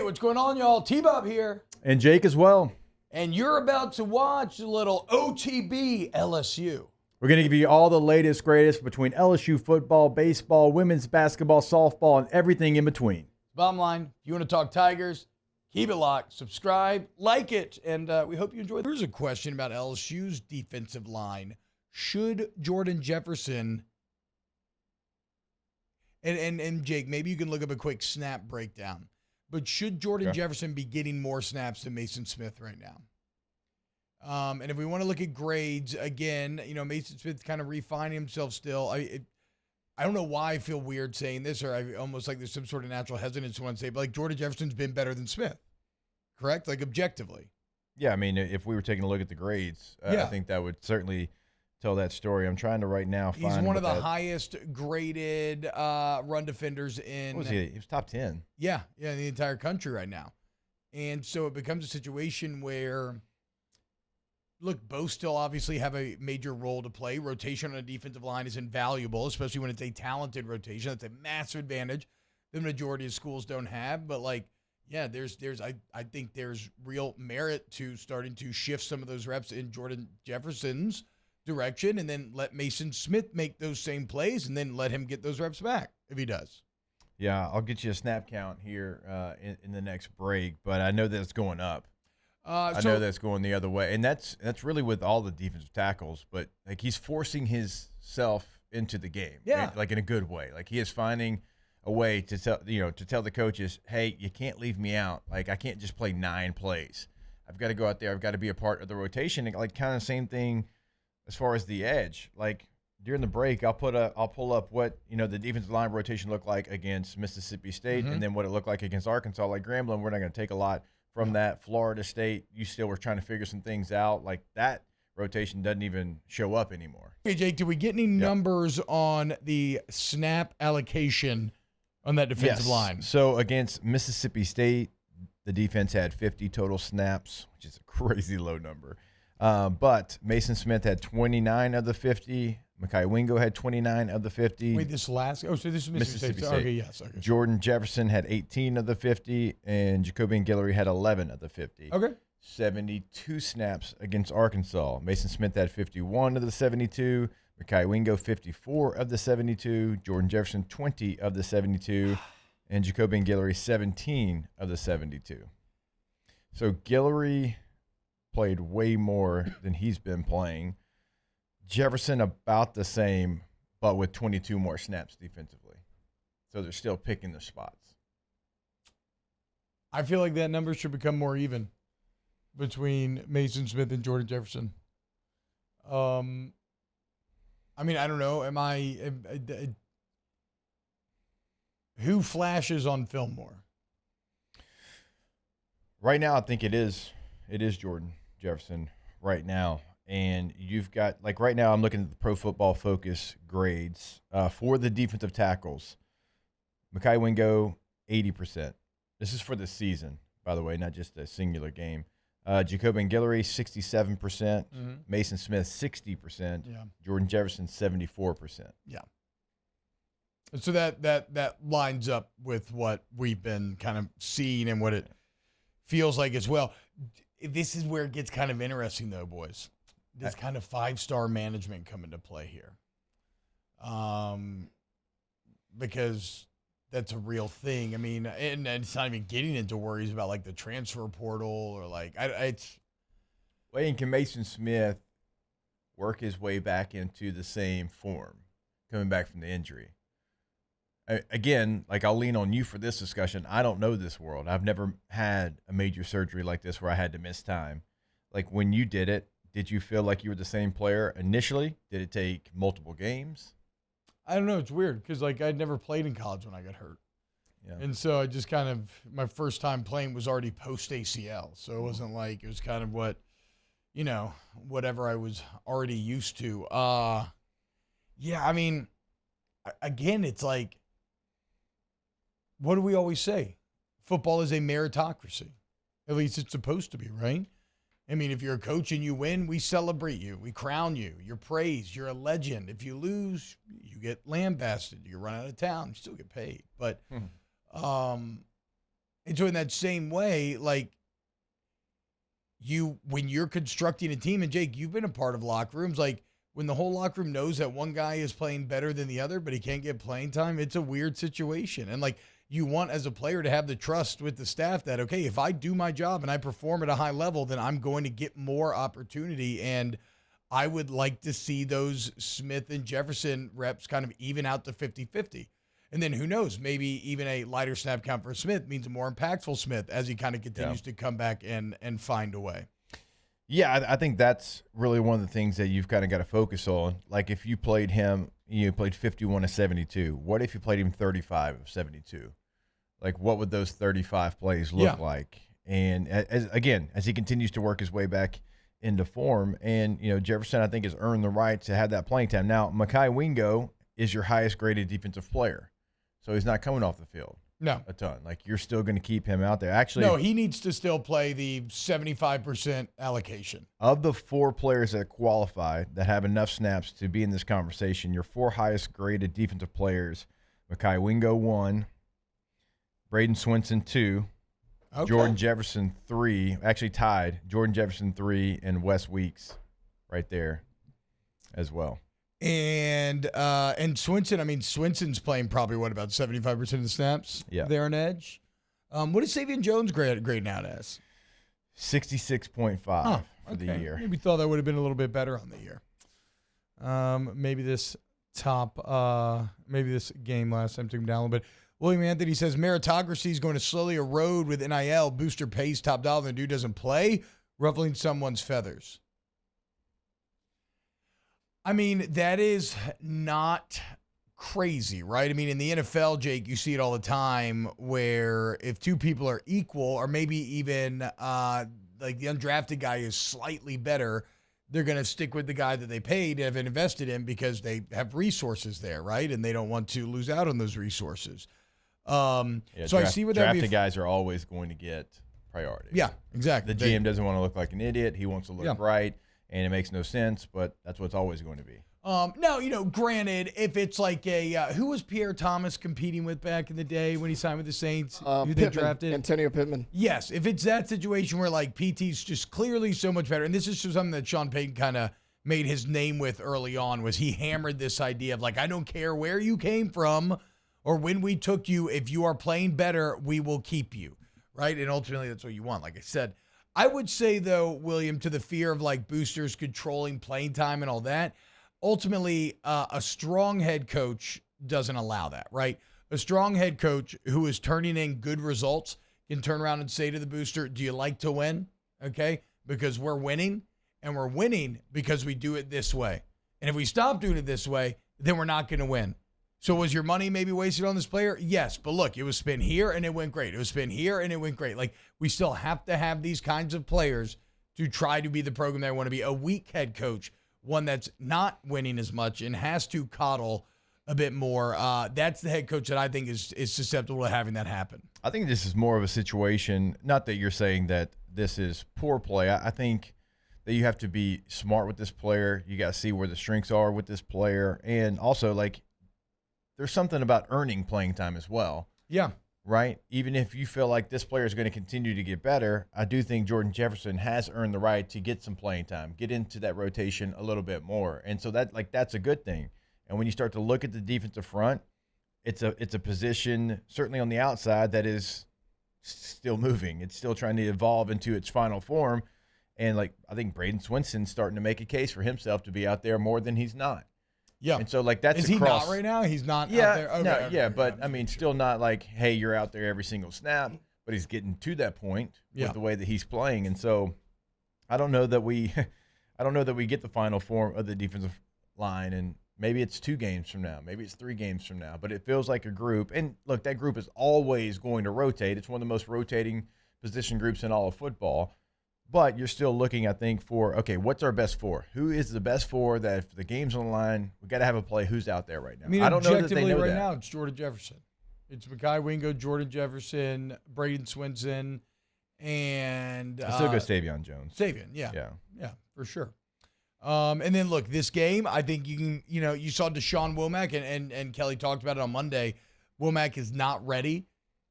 what's going on, y'all? T-Bob here. And Jake as well. And you're about to watch a little OTB LSU. We're going to give you all the latest, greatest between LSU football, baseball, women's basketball, softball, and everything in between. Bottom line, if you want to talk Tigers, keep it locked, subscribe, like it, and we hope you enjoy. Here's a question about LSU's defensive line. Should Jordan Jefferson, and Jake, maybe you can look up a quick snap breakdown, but should Jordan Jefferson be getting more snaps than Maason Smith right now? And if we want to look at grades, again, you know, Maason Smith kind of refining himself still. I don't know why I feel weird saying this, or I almost like there's some sort of natural hesitance to want to say, but like Jordan Jefferson's been better than Smith, correct? Like objectively. Yeah, I mean, if we were taking a look at the grades, I think that would certainly tell that story. I'm trying to right now find. He's one of the highest graded run defenders in. What was he? He was top 10. Yeah, in the entire country right now. And so it becomes a situation where, look, both still obviously have a major role to play. Rotation on a defensive line is invaluable, especially when it's a talented rotation. That's a massive advantage the majority of schools don't have. But like, yeah, I think there's real merit to starting to shift some of those reps in Jordan Jefferson's direction, and then let Maason Smith make those same plays, and then let him get those reps back if he does. Yeah, I'll get you a snap count here in the next break, but I know that it's going up. I know that's going the other way, and that's really with all the defensive tackles. But like he's forcing himself into the game, like in a good way. Like he is finding a way to tell the coaches, hey, you can't leave me out. Like I can't just play 9 plays. I've got to go out there. I've got to be a part of the rotation. And like kind of same thing as far as the edge. Like during the break, I'll pull up what the defensive line rotation looked like against Mississippi State, and then what it looked like against Arkansas. Like Grambling, we're not going to take a lot from that. Florida State, you still were trying to figure some things out. Like that rotation doesn't even show up anymore. Hey, Jake, did we get any numbers on the snap allocation on that defensive line? So against Mississippi State, the defense had 50 total snaps, which is a crazy low number. But Maason Smith had 29 of the 50. Mekhi Wingo had 29 of the 50. Wait, so this is Mississippi State. Okay, yes. Okay. Jordan Jefferson had 18 of the 50, and Jacoby and Guillory had 11 of the 50. Okay. 72 snaps against Arkansas. Maason Smith had 51 of the 72. Mekhi Wingo 54 of the 72. Jordan Jefferson 20 of the 72. And Jacoby and Guillory 17 of the 72. So Guillory played way more than he's been playing. Jefferson about the same, but with 22 more snaps defensively. So they're still picking their spots. I feel like that number should become more even between Maason Smith and Jordan Jefferson. I mean, I don't know. Who flashes on film more? Right now, I think it is Jordan Jefferson right now. And you've got, like right now, I'm looking at the Pro Football Focus grades for the defensive tackles. Mekhi Wingo, 80%. This is for the season, by the way, not just a singular game. Jacoby and Guillory, 67%. Maason Smith, 60%. Yeah. Jordan Jefferson, 74%. Yeah. And so that lines up with what we've been kind of seeing and what it feels like as well. This is where it gets kind of interesting, though, boys. This kind of 5-star management come into play here, because that's a real thing. I mean, and it's not even getting into worries about like the transfer portal or like it's. Wait, can Maason Smith work his way back into the same form coming back from the injury? Again, like I'll lean on you for this discussion. I don't know this world. I've never had a major surgery like this where I had to miss time. Like when you did it, did you feel like you were the same player initially? Did it take multiple games? I don't know. It's weird because like I'd never played in college when I got hurt. Yeah. And so I just kind of, my first time playing was already post ACL. So it wasn't like, it was kind of whatever I was already used to. Yeah, I mean, again, it's like, what do we always say? Football is a meritocracy. At least it's supposed to be, right? I mean, if you're a coach and you win, we celebrate you. We crown you. You're praised. You're a legend. If you lose, you get lambasted. You run out of town. You still get paid. But And so in that same way, like when you're constructing a team, and Jake, you've been a part of locker rooms, like when the whole locker room knows that one guy is playing better than the other, but he can't get playing time, it's a weird situation. And like you want as a player to have the trust with the staff that, okay, if I do my job and I perform at a high level, then I'm going to get more opportunity. And I would like to see those Smith and Jefferson reps kind of even out to 50-50. And then who knows, maybe even a lighter snap count for Smith means a more impactful Smith as he kind of continues to come back and find a way. Yeah, I think that's really one of the things that you've kind of got to focus on. Like if you played him, you played 51 of 72. What if you played him 35 of 72? Like what would those 35 plays look like? And as he continues to work his way back into form, and Jefferson I think has earned the right to have that playing time. Now, Mekhi Wingo is your highest graded defensive player, so he's not coming off the field. No. A ton. Like you're still going to keep him out there. Actually, no, he needs to still play the 75% allocation. Of the 4 players that qualify that have enough snaps to be in this conversation, your 4 highest graded defensive players, Mekhi Wingo 1, Braden Swinson 2, Jordan Jefferson 3, actually tied, Jordan Jefferson 3, and Wes Weeks right there as well. And Swinson, Swinson's playing probably, about 75% of the snaps there on edge. What is Savion Jones grading out as? 66.5 for the year. Maybe thought that would have been a little bit better on the year. Maybe this game last time took him down a little bit. William Anthony says meritocracy is going to slowly erode with NIL. Booster pays top dollar and the dude doesn't play, ruffling someone's feathers. That is not crazy, right? In the NFL, Jake, you see it all the time where if 2 people are equal, or maybe even like the undrafted guy is slightly better, they're going to stick with the guy that they paid and have invested in because they have resources there, right? And they don't want to lose out on those resources. I see what that drafted guys are always going to get priority. Yeah, exactly. The GM doesn't want to look like an idiot. He wants to look right. And it makes no sense, but that's what it's always going to be. No, granted, if it's like who was Pierre Thomas competing with back in the day when he signed with the Saints? Who they drafted? Antonio Pittman. Yes, if it's that situation where like PT's just clearly so much better, and this is just something that Sean Payton kind of made his name with early on, was he hammered this idea of like, I don't care where you came from or when we took you, if you are playing better, we will keep you, right? And ultimately that's what you want, like I said. I would say, though, William, to the fear of like boosters controlling playing time and all that, ultimately a strong head coach doesn't allow that, right? A strong head coach who is turning in good results can turn around and say to the booster, do you like to win? Okay, because we're winning, and we're winning because we do it this way. And if we stop doing it this way, then we're not going to win. So was your money maybe wasted on this player? Yes, but look, it was spent here and it went great. It was spent here and it went great. Like, we still have to have these kinds of players to try to be the program they want to be. A weak head coach, one that's not winning as much and has to coddle a bit more, that's the head coach that I think is susceptible to having that happen. I think this is more of a situation, not that you're saying that this is poor play. I think that you have to be smart with this player. You got to see where the strengths are with this player. And also, like, there's something about earning playing time as well. Yeah. Right? Even if you feel like this player is going to continue to get better, I do think Jordan Jefferson has earned the right to get some playing time, get into that rotation a little bit more. And so that's a good thing. And when you start to look at the defensive front, it's a position, certainly on the outside, that is still moving. It's still trying to evolve into its final form. And like I think Braden Swinson's starting to make a case for himself to be out there more than he's not. Yeah. And so, like, that's Is he not right now? He's not out there? Okay, but, still not like, hey, you're out there every single snap, but he's getting to that point with the way that he's playing. And so I don't know that we get the final form of the defensive line, and maybe it's 2 games from now. Maybe it's 3 games from now. But it feels like a group. And, look, that group is always going to rotate. It's one of the most rotating position groups in all of football. But you're still looking, I think, for, okay, what's our best 4? Who is the best 4 that if the game's on the line, we got to have a play who's out there right now? I don't know that they know right now, it's Jordan Jefferson. It's Mekhi Wingo, Jordan Jefferson, Braden Swinson, and I still go Savion Jones. Yeah, for sure. And then, look, this game, I think you can, you saw Deshaun Womack, and Kelly talked about it on Monday. Womack is not ready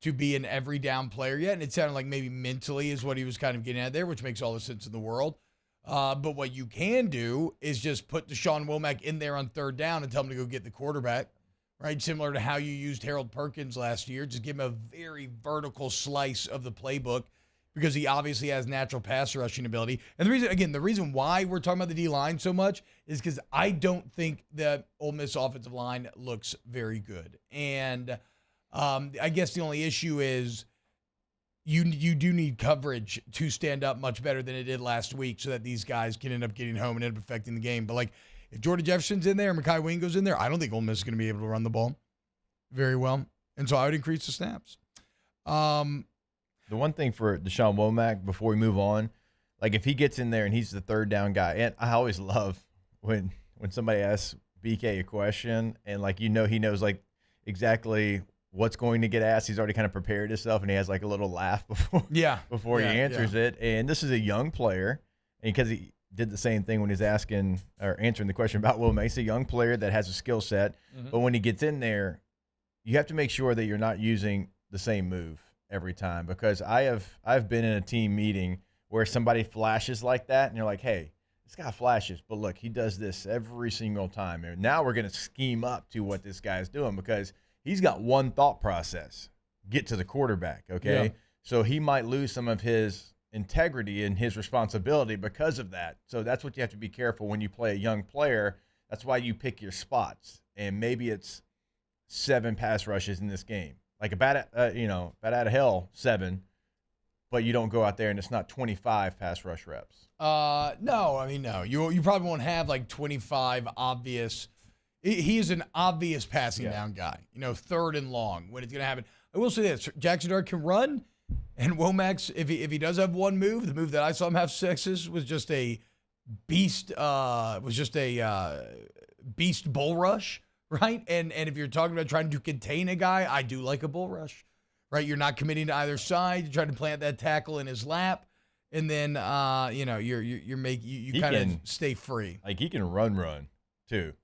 to be an every down player yet. And it sounded like maybe mentally is what he was kind of getting at there, which makes all the sense in the world. But what you can do is just put Deshaun Womack in there on third down and tell him to go get the quarterback, right? Similar to how you used Harold Perkins last year. Just give him a very vertical slice of the playbook because he obviously has natural pass rushing ability. And the reason why we're talking about the D-line so much is because I don't think the Ole Miss offensive line looks very good. And I guess the only issue is you do need coverage to stand up much better than it did last week so that these guys can end up getting home and end up affecting the game. But, like, if Jordan Jefferson's in there and Mekhi Wingo's in there, I don't think Ole Miss is going to be able to run the ball very well. And so I would increase the snaps. The one thing for Deshaun Womack before we move on, like if he gets in there and he's the third down guy, and I always love when somebody asks BK a question and, like, he knows, like, exactly what's going to get asked. He's already kind of prepared himself, and he has like a little laugh before he answers it. And this is a young player, and because he did the same thing when he's asking or answering the question about Will Mace, a young player that has a skill set. Mm-hmm. But when he gets in there, you have to make sure that you're not using the same move every time, because I've been in a team meeting where somebody flashes like that, and you're like, hey, this guy flashes, but look, he does this every single time. And now we're going to scheme up to what this guy's doing because he's got one thought process: get to the quarterback, okay? Yeah. So he might lose some of his integrity and his responsibility because of that. So that's what you have to be careful when you play a young player. That's why you pick your spots. And maybe it's 7 pass rushes in this game. Like a bat out of hell, 7, but you don't go out there and it's not 25 pass rush reps. No. You probably won't have like 25 obvious. He is an obvious passing down guy, third and long when it's going to happen. I will say this: Jackson Dart can run, and Womack's, if he does have one move, the move that I saw him have success was just a beast. Beast bull rush, right? And if you're talking about trying to contain a guy, I do like a bull rush, right? You're not committing to either side. You're trying to plant that tackle in his lap, and then you kind of stay free. Like he can run too.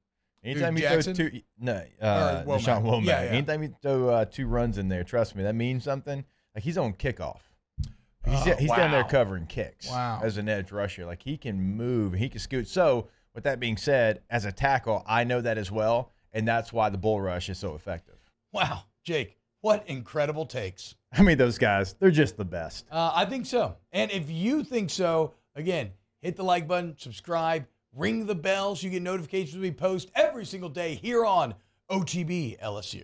Anytime he throws Deshaun Womack. Yeah. Anytime you throw 2 runs in there, trust me, that means something. Like he's on kickoff. He's down there covering kicks as an edge rusher. Like he can move, he can scoot. So with that being said, as a tackle, I know that as well, and that's why the bull rush is so effective. Wow, Jake, what incredible takes. I mean, those guys, they're just the best. I think so. And if you think so, again, hit the like button, subscribe, ring the bell so you get notifications when we post every single day here on OTB LSU.